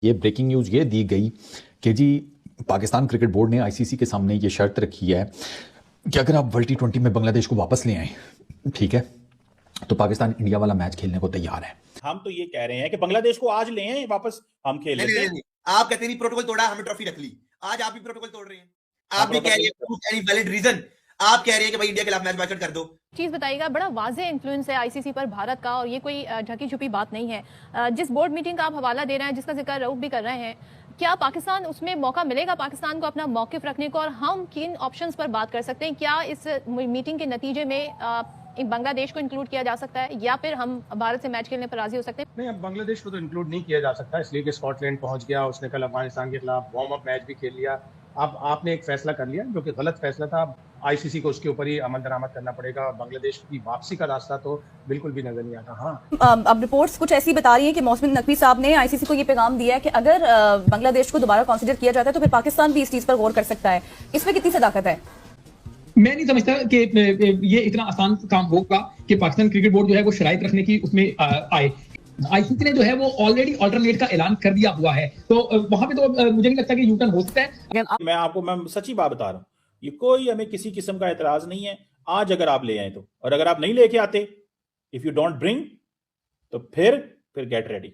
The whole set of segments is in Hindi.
ये ब्रेकिंग न्यूज़ ये दी गई कि जी पाकिस्तान क्रिकेट बोर्ड ने आईसीसी के सामने ये शर्त रखी है कि अगर आप वर्ल्ड T20 में बांग्लादेश को वापस ले आए, ठीक है, तो पाकिस्तान इंडिया वाला मैच खेलने को तैयार है। हम तो ये कह रहे हैं कि बांग्लादेश को आज ले आए वापस, हम खेल लेते हैं। आप कहते नहीं प्रोटोकॉल तोड़ा, हमने ट्रॉफी रख ली। आज आप भी प्रोटोकॉल तोड़ रहे हैं। आप भी कह रहे हैं एनी वैलिड रीजन, आप कह रहे हैं कि भाई इंडिया के खिलाफ मैच बाइकआउट कर दो। चीज बताइएगा, बड़ा वाज़ेह इन्फ्लुएंस है आईसीसी पर भारत का, और ये कोई ढकी छुपी बात नहीं है। जिस बोर्ड मीटिंग का आप हवाला दे रहे हैं, जिसका जिक्र रऊफ भी कर रहे हैं, क्या पाकिस्तान उसमें मौका मिलेगा पाकिस्तान को अपना मौकिफ रखने को, और हम किन ऑप्शंस पर बात कर सकते हैं? क्या इस मीटिंग के नतीजे में बांग्लादेश को इंक्लूड किया जा सकता है, या फिर हम भारत से मैच खेलने पर राजी हो सकते हैं? नहीं, अब बांग्लादेश को तो इंक्लूड नहीं किया जा सकता, इसलिए कि स्कॉटलैंड पहुंच गया, उसने कल अफगानिस्तान के खिलाफ वार्म अप मैच भी खेल लिया। अब आपने एक फैसला कर लिया जो कि गलत फैसला था। आईसीसी को उसके ऊपर ही अमल दरामद करना पड़ेगा। बांग्लादेश की वापसी का रास्ता तो बिल्कुल भी नजर नहीं आता। हाँ, अब रिपोर्ट्स कुछ ऐसी बता रही हैं कि मौसमी नकवी साहब ने आईसीसी को ये पैगाम दिया है कि अगर बांग्लादेश को दोबारा कंसीडर किया जाता है तो फिर पाकिस्तान भी इस चीज पर गौर कर सकता है। इसमें कितनी सदाकत है? मैं नहीं समझता कि ये इतना आसान काम होगा कि पाकिस्तान क्रिकेट बोर्ड जो है वो शराइत रखने की उसमें आए। आईसीसी ने जो है वो ऑलरेडी अल्टरनेट का ऐलान कर दिया हुआ है, तो वहां पे तो मुझे नहीं लगता कि यूटर्न हो सकता है। मैं सच्ची बात बता रहा हूँ, ये कोई हमें किसी किस्म का एतराज नहीं है आज अगर आप ले आए तो, और अगर आप नहीं लेके आते, इफ यू डोंट ब्रिंग, तो फिर गेट रेडी।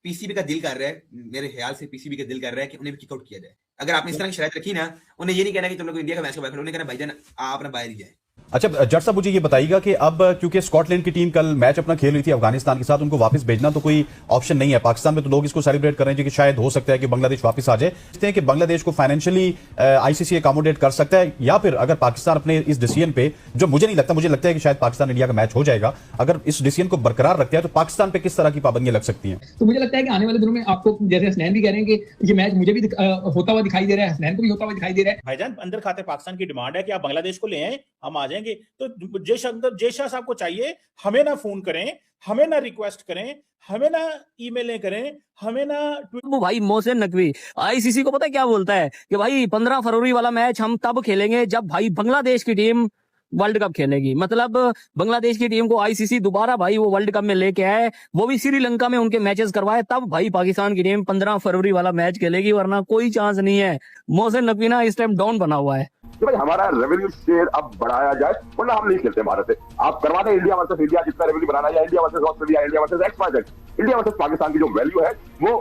पीसीबी का दिल कर रहा है, मेरे ख्याल से पीसीबी का दिल कर रहा है कि उन्हें भी किक आउट किया जाए। अगर आपने इस तरह की शराइत रखी ना, उन्हें ये नहीं कहना कि तुम लोग इंडिया का मैच का बाइकआउट, उन्हें कहना भाईजान आप अपना बाहर ही जाए। अच्छा जट साहब, मुझे ये बताइएगा कि अब क्योंकि स्कॉटलैंड की टीम कल मैच अपना खेल रही थी अफगानिस्तान के साथ, उनको वापस भेजना तो कोई ऑप्शन नहीं है। पाकिस्तान में तो लोग इसको सेलिब्रेट कर रहे हैं कि शायद हो सकता है कि बांग्लादेश वापस आ जाए। कहते हैं कि बांग्लादेश को फाइनेंशियली आईसीसी अकोमोडेट कर सकता है, या फिर अगर पाकिस्तान अपने इस डिसीजन पे, जो मुझे नहीं लगता, मुझे लगता है कि शायद पाकिस्तान इंडिया का मैच हो जाएगा, अगर इस डिसीजन को बरकरार रखते हैं तो पाकिस्तान पे किस तरह की पाबंदियां लग सकती हैं? तो मुझे लगता है कि आने वाले दिनों में आपको, जैसे हसनैन भी कह रहे हैं कि ये मैच मुझे भी होता हुआ दिखाई दे रहा है, हसनैन को भी होता हुआ दिखाई दे रहा है। भाईजान अंदर खाते पाकिस्तान की डिमांड है कि आप बांग्लादेश को ले आए, हम आ जाएंगे। तो जयशाह साहब को चाहिए, हमें ना फोन करें, हमें ना रिक्वेस्ट करें, हमें ना ईमेलें करें, हमें ना वो भाई मोहसिन नकवी आईसीसी को पता है क्या बोलता है कि भाई 15 फरवरी वाला मैच हम तब खेलेंगे जब भाई बांग्लादेश की टीम वर्ल्ड कप खेलेगी। मतलब बांग्लादेश की टीम को आईसीसी दोबारा भाई वो वर्ल्ड कप में लेके आए, वो भी श्रीलंका में उनके मैचेस करवाए, तब भाई पाकिस्तान की टीम 15 फरवरी वाला मैच खेलेगी, वरना कोई चांस नहीं है। मोहसिन नकवी ना इस टाइम डाउन बना हुआ है कि भाई हमारा रेवेन्यू शेयर अब बढ़ाया जाए, वरना हम नहीं खेलते भारत से। आप करवा दें इंडिया वर्सेस इंडिया, जितना रेवेन्यू बनाना है, India versus Australia, India versus XYZ, India versus Pakistan की जो वैल्यू है वो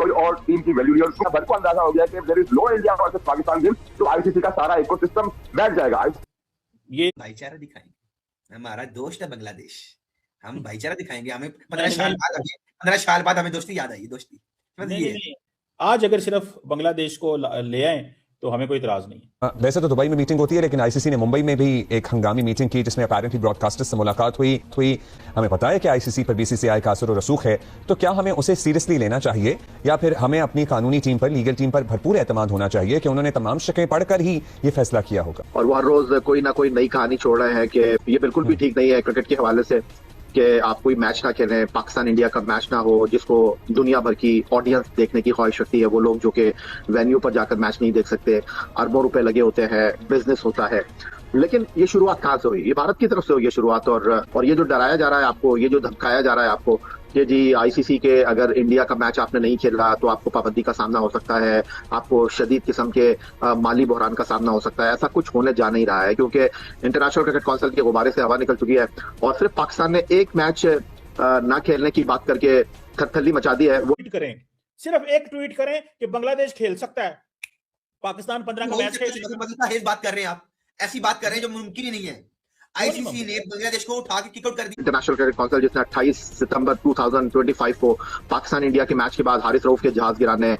कोई और टीम की वैल्यू नहीं है। उसका भर को अंदाजा हो गया कि there is no India versus Pakistan game, तो आईसीसी का सारा इकोसिस्टम बैठ जाएगा। ये भाईचारा दिखाएंगे, हमारा दोस्त है बांग्लादेश, हम भाईचारा दिखाएंगे। हमें 15 साल बाद हमें दोस्ती याद आई, दोस्ती नहीं। आज अगर सिर्फ बांग्लादेश को ले आए तो हमें कोई इतराज नहीं। वैसे तो दुबई में मीटिंग होती है, लेकिन आईसीसी ने मुंबई में भी एक हंगामी मीटिंग की जिसमें अपैरेंटली ब्रॉडकास्टर्स से मुलाकात हुई। हमें पता है कि आईसीसी पर बीसीसीआई का असर और रसूख है, तो क्या हमें उसे सीरियसली लेना चाहिए, या फिर हमें अपनी कानूनी टीम पर, लीगल टीम पर भरपूर एतमाद होना चाहिए कि उन्होंने तमाम शकें पढ़कर ही ये फैसला किया होगा? और वो हर रोज कोई ना कोई नई कहानी छोड़ रहे हैं कि ये बिल्कुल भी ठीक नहीं है क्रिकेट के हवाले से कि आप कोई मैच ना खेलें, पाकिस्तान इंडिया का मैच ना हो जिसको दुनिया भर की ऑडियंस देखने की ख्वाहिश रखती है। वो लोग जो कि वेन्यू पर जाकर मैच नहीं देख सकते, अरबों रुपए लगे होते हैं, बिजनेस होता है। लेकिन ये शुरुआत कहाँ से हुई? ये भारत की तरफ से हुई है शुरुआत। और ये जो डराया जा रहा है आपको, ये जो धमकाया जा रहा है आपको कि जी आईसीसी के अगर इंडिया का मैच आपने नहीं खेला तो आपको पाबंदी का सामना हो सकता है, आपको शदीद किस्म के माली बहरान का सामना हो सकता है, ऐसा कुछ होने जा नहीं रहा है, क्योंकि इंटरनेशनल क्रिकेट काउंसिल के गुब्बारे से हवा निकल चुकी है। और सिर्फ पाकिस्तान ने एक मैच ना खेलने की बात करके थरथल्ली मचा दी है। वो ट्वीट करें, सिर्फ एक ट्वीट करें कि बांग्लादेश खेल सकता है, पाकिस्तान 15 का मैच खेल। बात कर रहे हैं आप, ऐसी बात कर रहे हैं जो मुमकिन ही नहीं है। आईसीसी ने बांग्लादेश को उठा के किक आउट कर दिया। इंटरनेशनल क्रिकेट काउंसिल जिसने 28 सितंबर 2025 को पाकिस्तान इंडिया के मैच के बाद हारिस रऊफ के जहाज गिराने,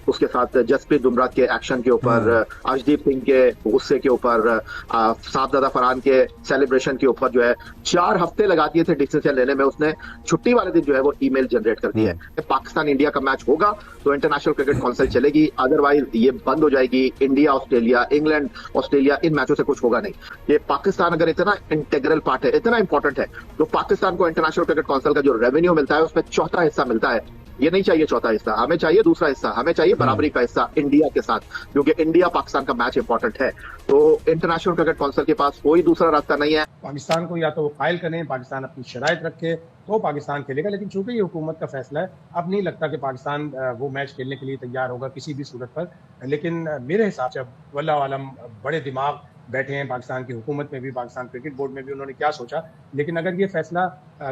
उसके साथ जसप्रीत बुमराह के एक्शन के ऊपर, अर्शदीप सिंह के गुस्से के ऊपर, साहबजादा फरहान के सेलिब्रेशन के ऊपर जो है 4 हफ्ते लगा दिए थे डिसीजन लेने में। उसने छुट्टी वाले दिन जो है वो ईमेल जनरेट कर दी है। पाकिस्तान इंडिया का मैच होगा तो इंटरनेशनल क्रिकेट काउंसिल चलेगी, अदरवाइज ये बंद हो जाएगी। इंडिया ऑस्ट्रेलिया, इंग्लैंड ऑस्ट्रेलिया, इन मैचों से कुछ होगा नहीं। ये पाकिस्तान अगर इतना इंटीग्रल पार्ट है, इतना इंपॉर्टेंट है, तो पाकिस्तान को इंटरनेशनल क्रिकेट काउंसिल का जो रेवेन्यू मिलता है उसमें चौथा हिस्सा मिलता है ये नहीं चाहिए चौथा हिस्सा, हमें चाहिए दूसरा हिस्सा, हमें चाहिए बराबरी का हिस्सा इंडिया के साथ, क्योंकि इंडिया पाकिस्तान का मैच इंपॉर्टेंट है। तो इंटरनेशनल क्रिकेट काउंसिल के पास कोई दूसरा रास्ता नहीं है। पाकिस्तान को या तो वो कायल करें, पाकिस्तान अपनी शराइत रखे तो पाकिस्तान खेलेगा, लेकिन चूंकि ये हुकूमत का फैसला है, अब नहीं लगता कि पाकिस्तान वो मैच खेलने के लिए तैयार होगा किसी भी सूरत पर। लेकिन मेरे हिसाब से अब वल्लाह आलम बड़े दिमाग बैठे हैं पाकिस्तान की हुकूमत में भी, पाकिस्तान क्रिकेट बोर्ड में भी, उन्होंने क्या सोचा। लेकिन अगर ये फैसला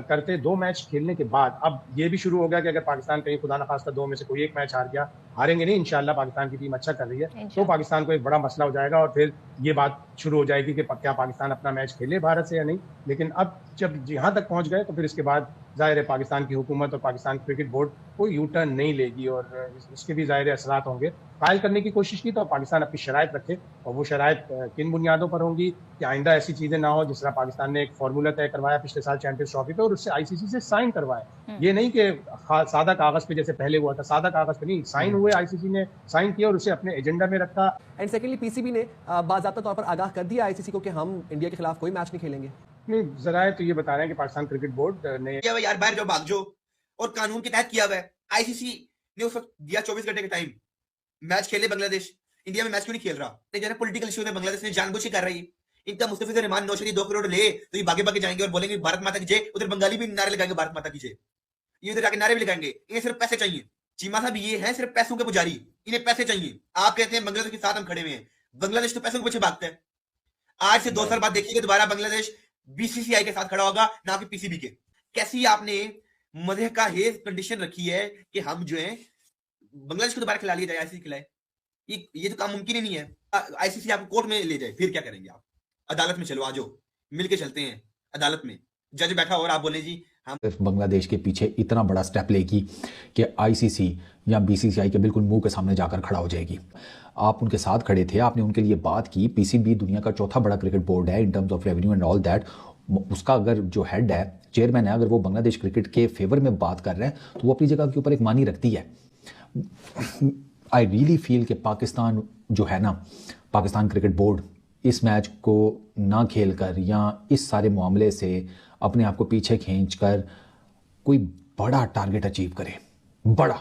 करते 2 मैच खेलने के बाद, अब ये भी शुरू हो गया कि अगर पाकिस्तान कहीं खुदा न खास्ता 2 में से कोई एक मैच हार गया, हारेंगे नहीं इंशाल्लाह, पाकिस्तान की टीम अच्छा कर रही है, तो पाकिस्तान को एक बड़ा मसला हो जाएगा और फिर ये बात शुरू हो जाएगी कि क्या पाकिस्तान अपना मैच खेले भारत से या नहीं। लेकिन अब जब यहाँ तक पहुँच गए तो फिर इसके बाद जाहिर है पाकिस्तान की हुकूमत और पाकिस्तान क्रिकेट बोर्ड कोई यू टर्न नहीं लेगी और इसके भी जाहिर असरात होंगे। कायल करने की कोशिश की तो पाकिस्तान अपनी शराइत रखे, और वो शराइत किन बुनियादों पर होंगी कि आइंदा ऐसी चीजें ना हो जिस तरह पाकिस्तान ने एक फार्मूला तय करवाया पिछले साल चैंपियंस ट्रॉफी पे और उससे आईसीसी से साइन करवाए। ये नहीं कि सादा कागज पे जैसे पहले हुआ था, सादा कागज पे नहीं, साइन हुए, आईसीसी ने साइन किया और उसे अपने एजेंडा में रखा। एंड सेकेंडली पीसीबी ने बाज़ाब्ता तौर पर आगाह कर दिया आईसीसी को कि हम इंडिया के खिलाफ कोई मैच नहीं खेलेंगे। नहीं, जरा तो ये बता रहे हैं कि पाकिस्तान क्रिकेट बोर्ड ने यार बाहर जाओ, भाग जाओ, और कानून के तहत किया हुआ है। आईसीसी ने उस वक्त दिया 24 घंटे का टाइम, मैच खेले बांग्लादेश, इंडिया में मैच क्यों नहीं खेल रहा? पॉलिटिकल इशू में बांग्लादेश ने जानबूझ के कर रही है। इनका मुस्तफिजुर रहमान नौशरी 2 करोड़ ले तो ये भागे भागे जाएंगे और बोलेंगे भारत माता की जय, उधर बंगाली भी नारे लगाएंगे भारत माता की जय, ये उधर जाके नारे भी लगाएंगे। इन्हें सिर्फ पैसे चाहिए। चीमा साहब ये है सिर्फ पैसों के पुजारी, इन्हें पैसे चाहिए। आप कहते हैं बांग्लादेश के साथ हम खड़े हुए हैं, बांग्लादेश तो पैसों के पीछे भागता है। आज से 2 साल बाद देखिएगा दोबारा बांग्लादेश बीसीसीआई के साथ खड़ा होगा, ना कि पीसीबी के। कैसी आपने मदह का हेज कंडीशन रखी है कि हम जो है बांग्लादेश को दोबारा खिला लिया जाए, आईसीसी खिलाए? ये तो काम मुमकिन ही नहीं है। आईसीसी आपको कोर्ट में ले जाए, फिर क्या करेंगे आप? अदालत में चलो, आ जाओ, मिलके चलते हैं अदालत में, जज बैठा और आप बोले जी हम बांग्लादेश के पीछे इतना बड़ा स्टेप लेगी कि आईसीसी या बीसीसीआई के बिल्कुल मुंह के सामने जाकर खड़ा हो जाएगी। आप उनके साथ खड़े थे, आपने उनके लिए बात की। पीसीबी दुनिया का 4था बड़ा क्रिकेट बोर्ड है in terms of revenue and all that. उसका अगर जो हेड है, चेयरमैन है, अगर वो बांग्लादेश क्रिकेट के फेवर में बात कर रहे हैं तो वो अपनी जगह के ऊपर एक मानी रखती है। आई रियली फील कि पाकिस्तान जो है ना, पाकिस्तान क्रिकेट बोर्ड इस मैच को ना खेलकर या इस सारे मामले से अपने आप को पीछे खींचकर कोई बड़ा टारगेट अचीव करे, बड़ा,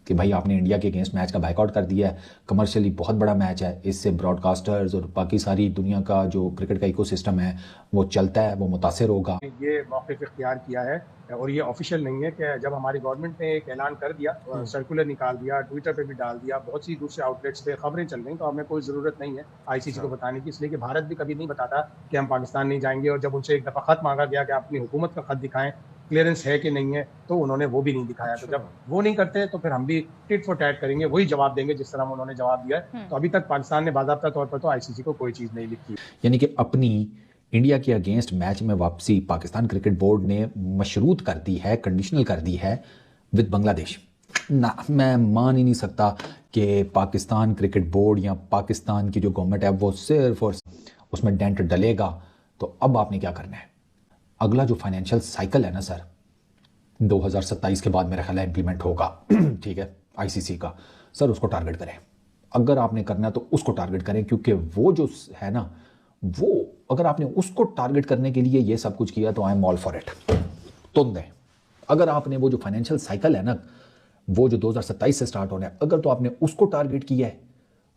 कि भाई आपने इंडिया के अगेंस्ट मैच का बायकआउट कर दिया है। कमर्शियली बहुत बड़ा मैच है, इससे ब्रॉडकास्टर्स और बाकी सारी दुनिया का जो क्रिकेट का इकोसिस्टम है वो चलता है, वो मुतासिर होगा। ये मौक़िफ़ इख्तियार किया है और ये ऑफिशियल नहीं है कि जब हमारी गवर्नमेंट ने एक ऐलान कर दिया, सर्कुलर निकाल दिया, ट्विटर पे भी डाल दिया, बहुत सी दूसरे आउटलेट्स पे खबरें चल रही, तो हमें कोई ज़रूरत नहीं है आईसीसी को बताने की, इसलिए कि भारत भी कभी नहीं बताता कि हम पाकिस्तान नहीं जाएंगे। और जब उनसे एक दफ़ा ख़त मांगा गया कि आप अपनी हुकूमत का ख़त दिखाएं, क्लियरेंस है कि नहीं है, तो उन्होंने वो भी नहीं दिखाया। तो जब वो नहीं करते तो फिर हम भी टिट फॉर टैट करेंगे, वही जवाब देंगे जिस तरह उन्होंने जवाब दिया है। तो अभी तक पाकिस्तान ने बाज़ाब्ता तौर पर तो आईसीसी को कोई चीज़ नहीं लिखी। यानी कि अपनी इंडिया के अगेंस्ट मैच में वापसी पाकिस्तान क्रिकेट बोर्ड ने मशरूत कर दी है, कंडीशनल कर दी है विद बांग्लादेश ना। मैं मान ही नहीं सकता कि पाकिस्तान क्रिकेट बोर्ड या पाकिस्तान की जो गवर्नमेंट है वो सिर्फ और उसमें डेंट डलेगा। तो अब आपने क्या करना है? अगला जो फाइनेंशियल साइकिल है ना सर, 2027 के बाद मेरा ख्याल है इंप्लीमेंट होगा, ठीक है, आईसीसी का। सर उसको टारगेट करें, अगर आपने करना है तो उसको टारगेट करें, क्योंकि वो जो है ना, वो अगर आपने उसको टारगेट करने के लिए ये सब कुछ किया तो I am all for it. तुम दें, अगर आपने वो जो फाइनेंशियल साइकिल है ना, वो जो 2027 से स्टार्ट होना है, अगर तो आपने उसको टारगेट किया है,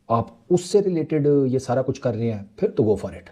आप उससे रिलेटेड ये सारा कुछ कर रहे हैं, फिर तो गो फॉर इट।